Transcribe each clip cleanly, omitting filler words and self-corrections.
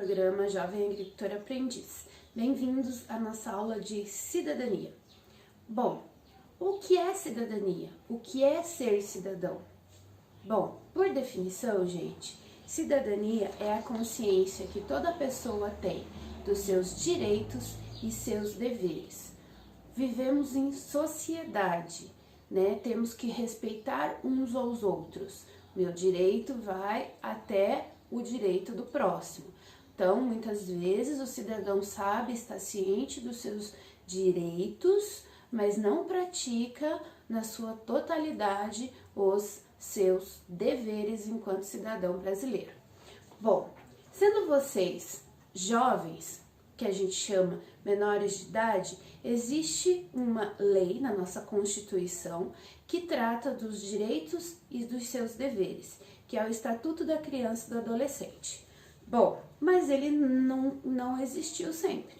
programa Jovem Agricultor Aprendiz. Bem-vindos à nossa aula de cidadania. Bom, o que é cidadania? O que é ser cidadão? Bom, por definição, gente, cidadania é a consciência que toda pessoa tem dos seus direitos e seus deveres. Vivemos em sociedade, né? Temos que respeitar uns aos outros. Meu direito vai até o direito do próximo. Então, muitas vezes o cidadão sabe, está ciente dos seus direitos, mas não pratica na sua totalidade os seus deveres enquanto cidadão brasileiro. Bom, sendo vocês jovens, que a gente chama menores de idade, existe uma lei na nossa Constituição que trata dos direitos e dos seus deveres, que é o Estatuto da Criança e do Adolescente. Bom, mas ele não existiu sempre.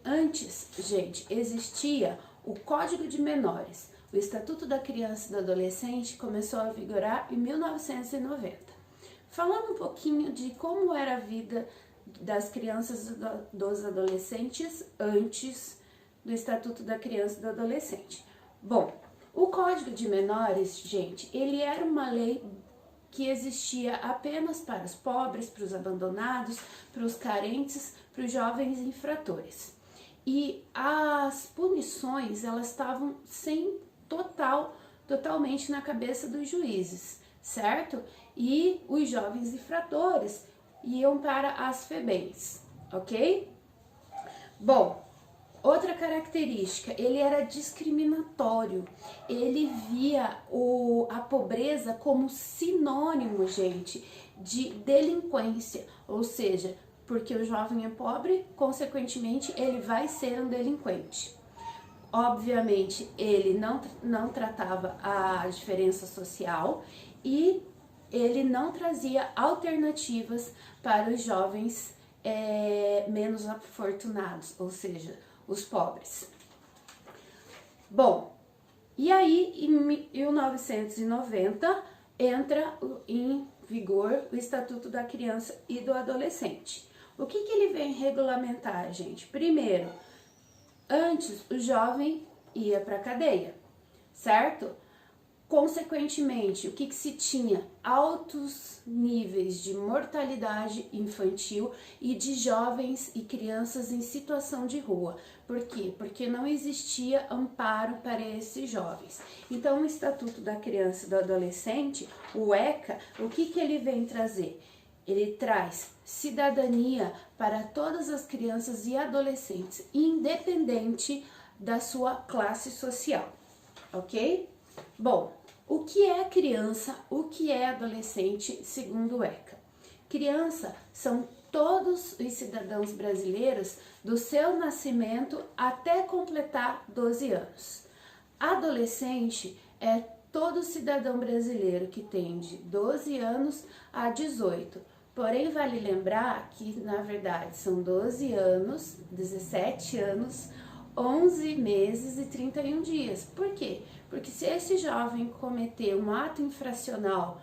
Antes, gente, existia o Código de Menores. O Estatuto da Criança e do Adolescente começou a vigorar em 1990. Falando um pouquinho de como era a vida das crianças e dos adolescentes antes do Estatuto da Criança e do Adolescente. Bom, o Código de Menores, gente, ele era uma lei que existia apenas para os pobres, para os abandonados, para os carentes, para os jovens infratores. E as punições, elas estavam totalmente na cabeça dos juízes, certo? E os jovens infratores iam para as FEBEMs, ok? Bom, outra característica, ele era discriminatório, ele via a pobreza como sinônimo, gente, de delinquência, ou seja, porque o jovem é pobre, consequentemente ele vai ser um delinquente. Obviamente, ele não tratava a diferença social e ele não trazia alternativas para os jovens menos afortunados, ou seja, os pobres. Bom, e aí em 1990 entra em vigor o Estatuto da Criança e do Adolescente. O que ele vem regulamentar, gente? Primeiro, antes o jovem ia para a cadeia, certo? Consequentemente, o que se tinha? Altos níveis de mortalidade infantil e de jovens e crianças em situação de rua. Por quê? Porque não existia amparo para esses jovens. Então, o Estatuto da Criança e do Adolescente, o ECA, o que ele vem trazer? Ele traz cidadania para todas as crianças e adolescentes, independente da sua classe social, ok? Bom, o que é criança, o que é adolescente, segundo o ECA? Criança são todos os cidadãos brasileiros do seu nascimento até completar 12 anos. Adolescente é todo cidadão brasileiro que tem de 12 anos a 18. Porém, vale lembrar que, na verdade, são 12 anos, 17 anos, 11 meses e 31 dias. Por quê? Porque se esse jovem cometer um ato infracional,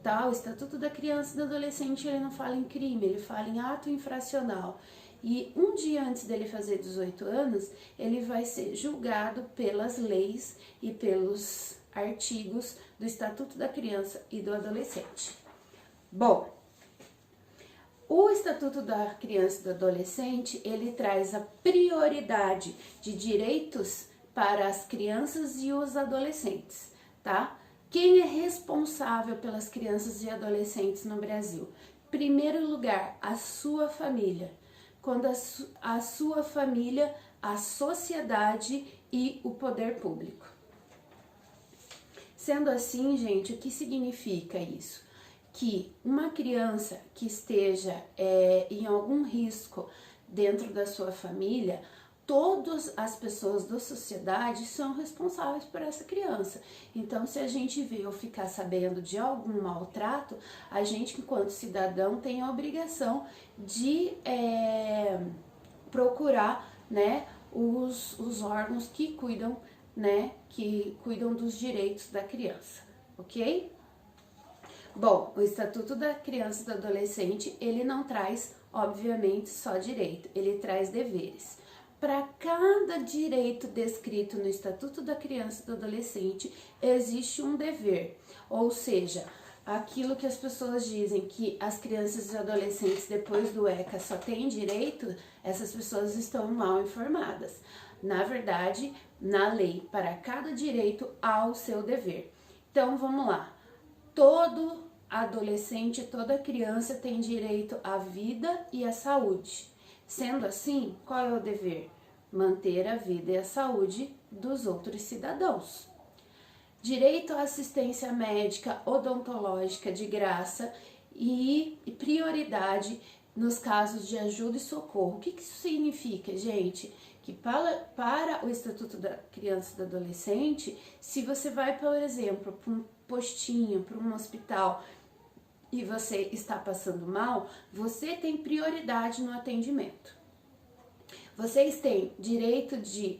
tá? O Estatuto da Criança e do Adolescente, ele não fala em crime, ele fala em ato infracional. E um dia antes dele fazer 18 anos, ele vai ser julgado pelas leis e pelos artigos do Estatuto da Criança e do Adolescente. Bom, o Estatuto da Criança e do Adolescente, ele traz a prioridade de direitos para as crianças e os adolescentes, tá? Quem é responsável pelas crianças e adolescentes no Brasil? Primeiro lugar, a sua família. Quando a sua família, a sociedade e o poder público. Sendo assim, gente, o que significa isso? Que uma criança que esteja em algum risco dentro da sua família, todas as pessoas da sociedade são responsáveis por essa criança. Então, se a gente vê ou ficar sabendo de algum maltrato, a gente, enquanto cidadão, tem a obrigação de procurar, né, os órgãos que cuidam, né, dos direitos da criança, ok? Bom, o Estatuto da Criança e do Adolescente, ele não traz obviamente, só direito, ele traz deveres. Para cada direito descrito no Estatuto da Criança e do Adolescente, existe um dever, ou seja, aquilo que as pessoas dizem que as crianças e adolescentes depois do ECA só têm direito, essas pessoas estão mal informadas. Na verdade, na lei, para cada direito há o seu dever. Então, vamos lá. Todo adolescente, toda criança tem direito à vida e à saúde. Sendo assim, qual é o dever? Manter a vida e a saúde dos outros cidadãos. Direito à assistência médica odontológica de graça e prioridade nos casos de ajuda e socorro. O que isso significa, gente? Que para o Estatuto da Criança e do Adolescente, se você vai, por exemplo, para um postinho, para um hospital e você está passando mal, você tem prioridade no atendimento. Vocês têm direito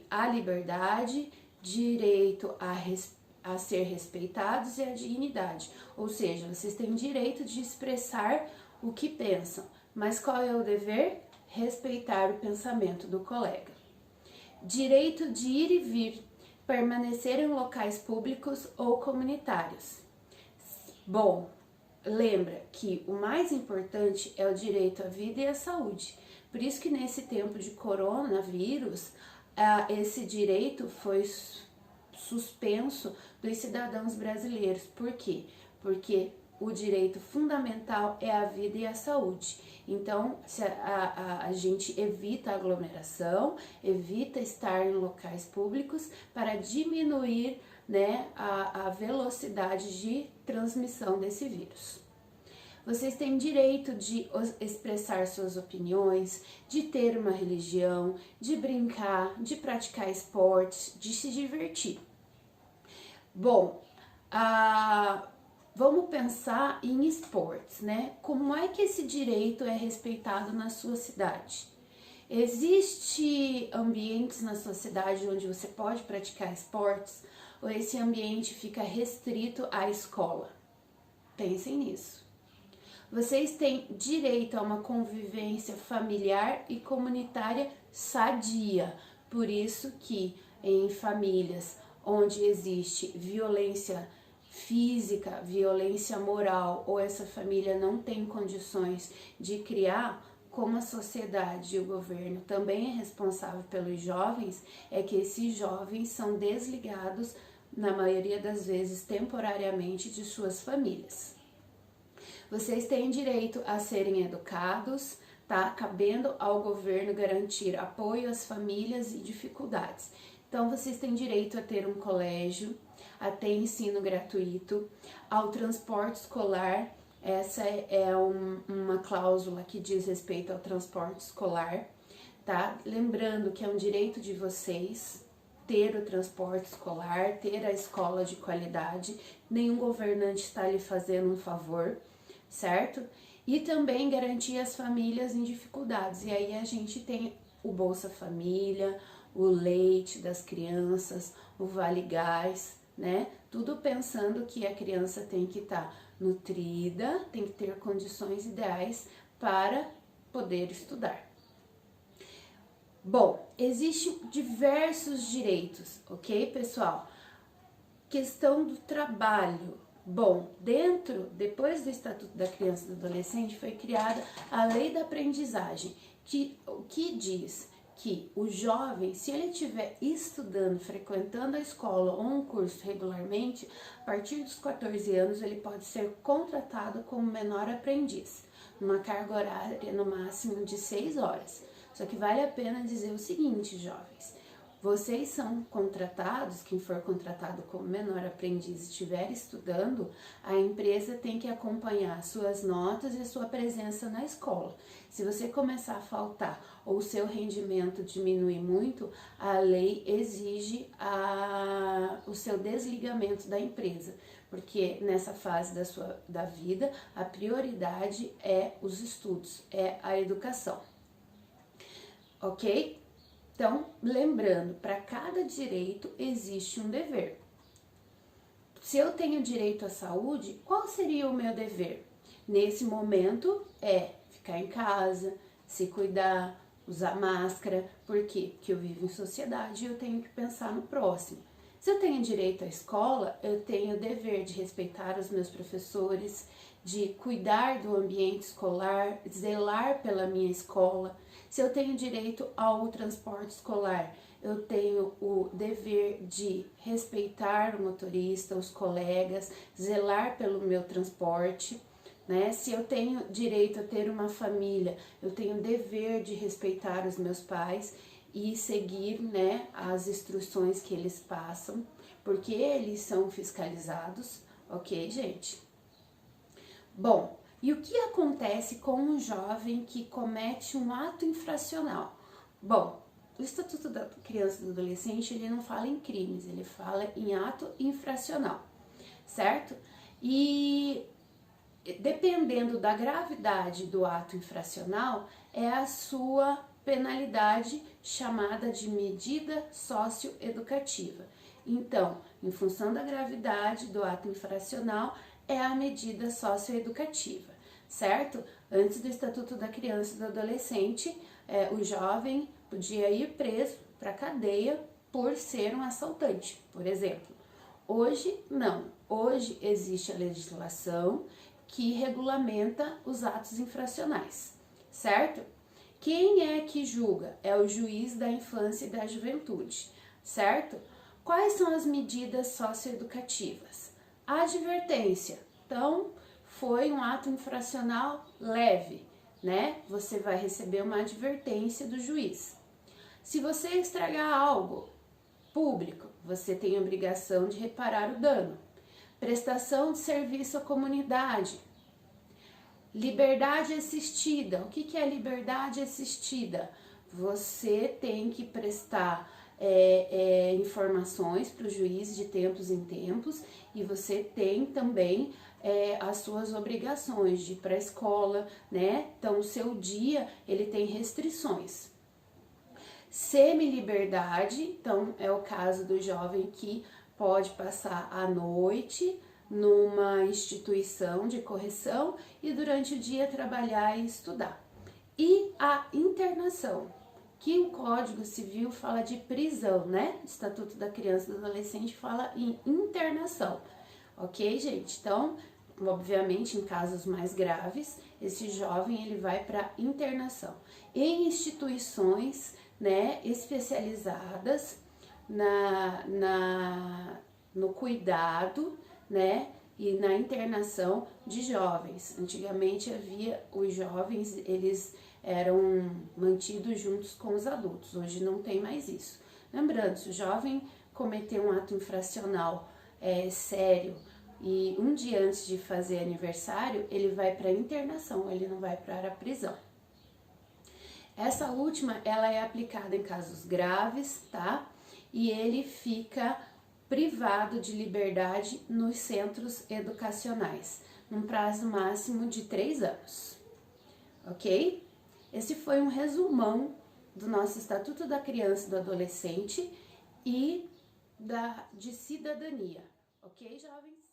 à liberdade, direito a ser respeitados e a dignidade. Ou seja, vocês têm direito de expressar o que pensam. Mas qual é o dever? Respeitar o pensamento do colega. Direito de ir e vir, permanecer em locais públicos ou comunitários. Bom, lembra que o mais importante é o direito à vida e à saúde. Por isso que nesse tempo de coronavírus, esse direito foi suspenso dos cidadãos brasileiros. Por quê? Porque o direito fundamental é a vida e a saúde. Então, se a gente evita a aglomeração, evita estar em locais públicos para diminuir, né, a velocidade de transmissão desse vírus. Vocês têm direito de expressar suas opiniões, de ter uma religião, de brincar, de praticar esportes, de se divertir. Bom, vamos pensar em esportes, né? Como é que esse direito é respeitado na sua cidade? Existe ambientes na sua cidade onde você pode praticar esportes ou esse ambiente fica restrito à escola? Pensem nisso. Vocês têm direito a uma convivência familiar e comunitária sadia. Por isso que em famílias onde existe violência física, violência moral, ou essa família não tem condições de criar, como a sociedade e o governo também é responsável pelos jovens, é que esses jovens são desligados, na maioria das vezes temporariamente, de suas famílias. Vocês têm direito a serem educados, tá? Cabendo ao governo garantir apoio às famílias e dificuldades. Então, vocês têm direito a ter um colégio, a ter ensino gratuito, ao transporte escolar. Essa é uma cláusula que diz respeito ao transporte escolar, tá? Lembrando que é um direito de vocês ter o transporte escolar, ter a escola de qualidade. Nenhum governante está lhe fazendo um favor, certo? E também garantir as famílias em dificuldades. E aí a gente tem o Bolsa Família, o leite das crianças, o Vale Gás, né? Tudo pensando que a criança tem que estar nutrida, tem que ter condições ideais para poder estudar. Bom, existem diversos direitos, ok, pessoal? Questão do trabalho. Bom, depois do Estatuto da Criança e do Adolescente, foi criada a Lei da Aprendizagem, que diz que o jovem, se ele estiver estudando, frequentando a escola ou um curso regularmente, a partir dos 14 anos ele pode ser contratado como menor aprendiz, numa carga horária no máximo de 6 horas. Só que vale a pena dizer o seguinte, jovens, vocês são contratados, quem for contratado como menor aprendiz e estiver estudando, a empresa tem que acompanhar suas notas e a sua presença na escola. Se você começar a faltar ou o seu rendimento diminuir muito, a lei exige o seu desligamento da empresa, porque nessa fase da vida a prioridade é os estudos, é a educação. Ok? Então, lembrando, para cada direito existe um dever. Se eu tenho direito à saúde, qual seria o meu dever? Nesse momento é ficar em casa, se cuidar, usar máscara. Por quê? Porque eu vivo em sociedade e eu tenho que pensar no próximo. Se eu tenho direito à escola, eu tenho o dever de respeitar os meus professores, de cuidar do ambiente escolar, zelar pela minha escola. Se eu tenho direito ao transporte escolar, eu tenho o dever de respeitar o motorista, os colegas, zelar pelo meu transporte, né? Se eu tenho direito a ter uma família, eu tenho o dever de respeitar os meus pais e seguir, né, as instruções que eles passam, porque eles são fiscalizados, ok, gente? Bom, e o que acontece com um jovem que comete um ato infracional? Bom, o Estatuto da Criança e do Adolescente, ele não fala em crimes, ele fala em ato infracional, certo? E dependendo da gravidade do ato infracional, é a sua penalidade chamada de medida socioeducativa. Então, em função da gravidade do ato infracional, é a medida socioeducativa, certo? Antes do Estatuto da Criança e do Adolescente, o jovem podia ir preso para a cadeia por ser um assaltante, por exemplo. Hoje, não. Hoje existe a legislação que regulamenta os atos infracionais, certo? Quem é que julga? É o juiz da infância e da juventude, certo? Quais são as medidas socioeducativas? A advertência. Então, foi um ato infracional leve, né? Você vai receber uma advertência do juiz. Se você estragar algo público, você tem a obrigação de reparar o dano. Prestação de serviço à comunidade. Liberdade assistida. O que é liberdade assistida? Você tem que prestar informações para o juiz de tempos em tempos e você tem também as suas obrigações de ir para a escola, né? Então, o seu dia, ele tem restrições. Semi-liberdade, então, é o caso do jovem que pode passar a noite numa instituição de correção e durante o dia trabalhar e estudar. E a internação, que o Código Civil fala de prisão, né? O Estatuto da Criança e do Adolescente fala em internação, ok, gente? Então, obviamente, em casos mais graves, esse jovem ele vai para internação. Em instituições, né, especializadas no cuidado, né, e na internação de jovens. Antigamente os jovens, eles eram mantidos juntos com os adultos, hoje não tem mais isso. Lembrando, se o jovem cometer um ato infracional sério e um dia antes de fazer aniversário, ele vai para internação, ele não vai para a prisão. Essa última, ela é aplicada em casos graves, tá? E ele fica privado de liberdade nos centros educacionais, num prazo máximo de 3 anos, ok? Esse foi um resumão do nosso Estatuto da Criança e do Adolescente e de cidadania, ok, jovens?